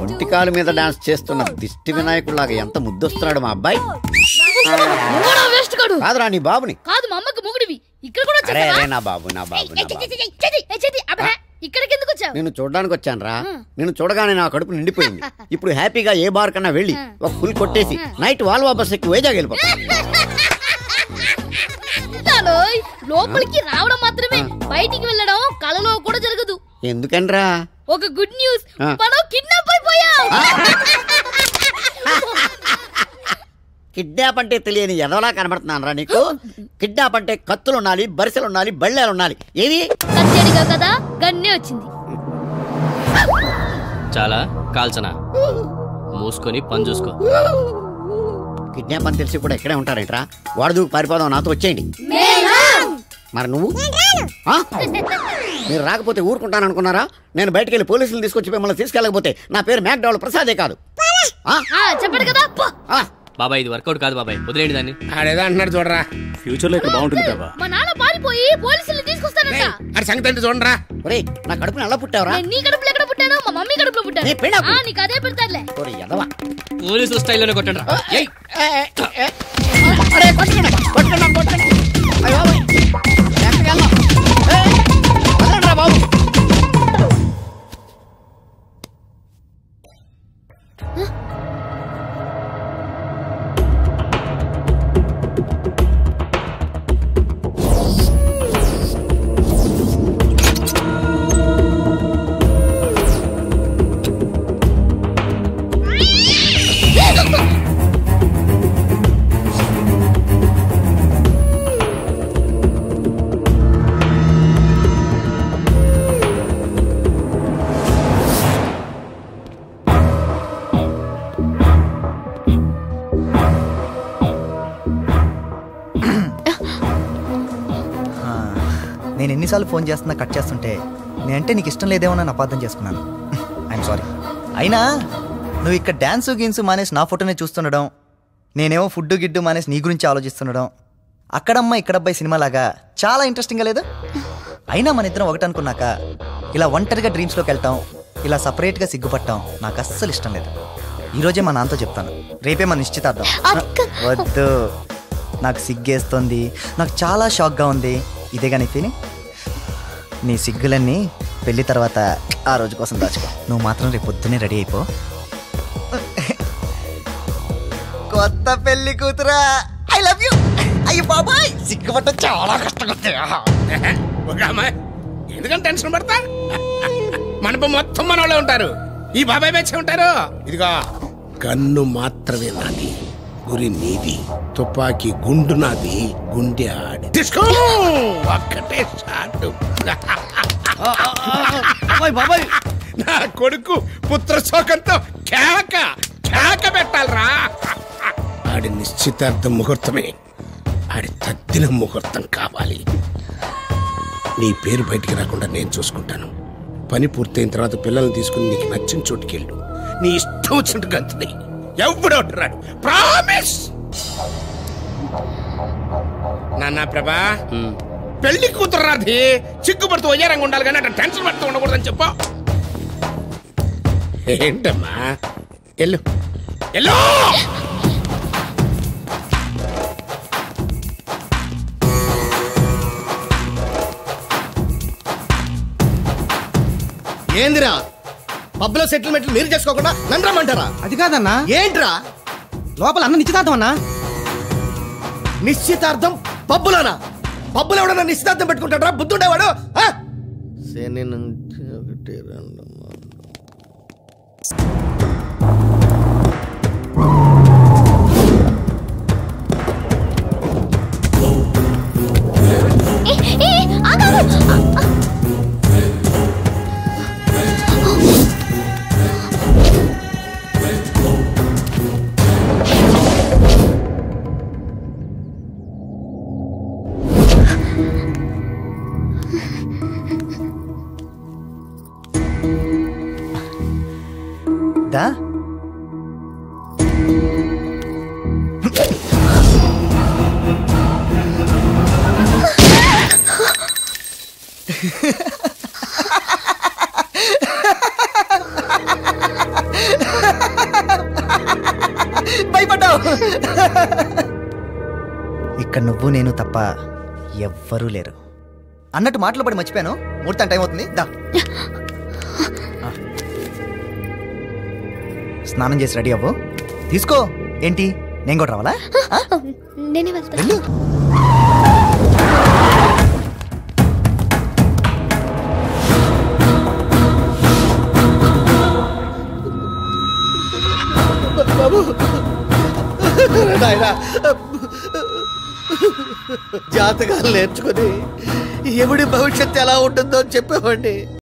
ఒంటికాలు మీద డాన్స్ చేస్తున్న దిష్టి వినాయకుడిలాగా ఎంత ముద్దొస్తున్నాడు మా అబ్బాయి. కాదురా నీ బాబుని. కాదు మా అమ్మకి మొగుడివి. ఇక్కడ కూడా వచ్చావా? నా బాబు ఇక్కడికి ఎందుకు వచ్చావు? నేను చూడడానికి వచ్చాను రా. నేను చూడగానే నా కడుపు నిండిపోయింది. ఇప్పుడు హ్యాపీగా ఏ బార్ కన్నా వెళ్ళి ఒక ఫుల్ కొట్టేసి నైట్ వాల్వా బస్ ఎక్కి వైజాగ్ వెళ్ళిపోతాను. లోపలికి రావడం మాత్రమే, బయటికి వెళ్ళడం కలలో కూడా జరగదు. ఎందుకనరా? ఒక గుడ్ న్యూస్, మనం కిడ్నాప్ అయిపోయాం. కిడ్నాప్ అంటే తెలియని ఎదవలా కనబడుతున్నాను రా నీకు. కిడ్నాప్ అంటే కత్తులు ఉండాలి, బరిసెలు ఉండాలి, బళ్ళేలు ఉండాలి. ఏది కత్తెడిగా కదా గన్నే వచ్చింది. చాలా కాల్చనా, మూసుకొని పని చూసుకో. కిడ్నాప్ అని తెలిసి కూడా ఇక్కడే ఉంటారేంట్రా? వాడు దూకు పారిపోదాం, నాతో వచ్చేయండి. మరి నువ్వు మీరు రాకపోతే ఊరుకుంటాను అనుకున్నారా? నేను బయటకు వెళ్ళి పోలీసులు తీసుకొచ్చి మిమ్మల్ని తీసుకెళ్ళకపోతే నా పేరు మ్యాక్డౌల్ ప్రసాదే కాదు. చెప్పండి కదా బాబాయ్, ఇది వర్కౌట్ కాదు బాబాయ్, వదిలేండి దాన్ని. ఆడేదో అంటున్నాడు చూడరా, ఫ్యూచర్ లో ఇక్కడ బాగుంటుంది బాబా. మా నాన్న పారిపోయి పోలీసులు తీసుకొస్తానంట. అది సంగతి అంటే చూడరా. ఒరేయ్, నా కడుపుని ఎలా పుట్టావరా? నీ కడుపులో ఎక్కడ పుట్టాను? మా మమ్మీ కడుపులో పుట్టాను. నీకు అదే పెడతారులే. పోలీసుల స్టైల్లోనే కొట్టండి. బాబు నేను ఎన్నిసార్లు ఫోన్ చేస్తున్నా కట్ చేస్తుంటే నేనంటే నీకు ఇష్టం లేదేమో అని అపార్థం చేసుకున్నాను. I'm sorry. అయినా నువ్వు ఇక్కడ డ్యాన్స్ గీన్స్ మానేసి నా ఫోటోనే చూస్తుండడం, నేనేమో ఫుడ్ గిడ్డు మానేసి నీ గురించి ఆలోచిస్తుండడం, అక్కడమ్మ ఇక్కడబ్బాయి సినిమాలాగా చాలా ఇంట్రెస్టింగ్గా లేదు? అయినా మన ఇద్దరం ఒకటి అనుకున్నాక ఇలా ఒంటరిగా డ్రీమ్స్లోకి వెళ్తాం, ఇలా సపరేట్గా సిగ్గుపడటం నాకు అస్సలు ఇష్టం లేదు. ఈరోజే మా నాన్నతో చెప్తాను, రేపే మన నిశ్చితార్థం. వద్దు, నాకు సిగ్గేస్తుంది, నాకు చాలా షాక్గా ఉంది. ఇదేగా నీ ఫీలింగ్? నీ సిగ్గులన్నీ పెళ్లి తర్వాత ఆ రోజు కోసం దాచుకో. నువ్వు మాత్రం రేపు పొద్దున్నే రెడీ అయిపో. కొత్త పెళ్లి కూతురా, ఐ లవ్ యూ. అయ్యో బాబాయ్, సిగ్గుపడటం చాలా కష్టంగా. ఎందుకంటే టెన్షన్ పడతా? మనపు మొత్తం మన వాళ్ళే ఉంటారు, ఈ బాబాయ్ వచ్చి ఉంటారు. ఇదిగా కన్ను మాత్రమే నాది, గురి నీది. తుపాకీ గుండు నాది, గుండె ఆడి తీసుకో. ఒక్కటే షాట్. నా కొడుకు పుత్ర శోకంతో కేక కేక పెట్టాలరా. ఆడి నిశ్చితార్థం ముహూర్తమే ఆడి తద్దిన ముహూర్తం కావాలి. నీ పేరు బయటికి రాకుండా నేను చూసుకుంటాను. పని పూర్తయిన తర్వాత పిల్లల్ని తీసుకుని నీకు నచ్చిన చోటుకెళ్ళు. నీ ఇష్టం వచ్చినట్టు గంతుని ఎవడు రాడు. ప్రామిస్. నాన్న ప్రభా, పెళ్లి కూతురు రాది చిక్కుపడుతూ వయ్యారంగా ఉండాలి కానీ అట్లా టెన్షన్ పడుతూ ఉండకూడదని చెప్పు. ఏంటమ్మా, ఎల్లు ఎల్లు. ఏందిరా, పబ్లో సెటిల్మెంట్లు మీరు చేసుకోకుండా నన్ను రమ్మంటారా? అది కాదన్నా. ఏంట్రా లోపల అన్న నిశ్చితార్థం అన్నా. నిశ్చితార్థం పబ్బులోనా? పబ్బులో ఎవడన్నా నిశ్చితార్థం పెట్టుకుంటాడా? బుద్ధుండేవాడు. శని నుంచి 1 2 3 భయపడ్డావు. ఇక్కడ నువ్వు నేను తప్ప ఎవ్వరూ లేరు. అన్నట్టు మాటలు పడి మర్చిపోయాను. ముహూర్తం టైం అవుతుంది. దా స్నానం చేసి రెడీ అవ్వు. తీసుకో. ఏంటి నేను కూడా రావాలా? నేనే వెళ్తా. వెళ్ళు. నాయనా, జాతకాలు నేర్చుకుని ఎవడి భవిష్యత్తు ఎలా ఉంటుందో చెప్పేవాడిని.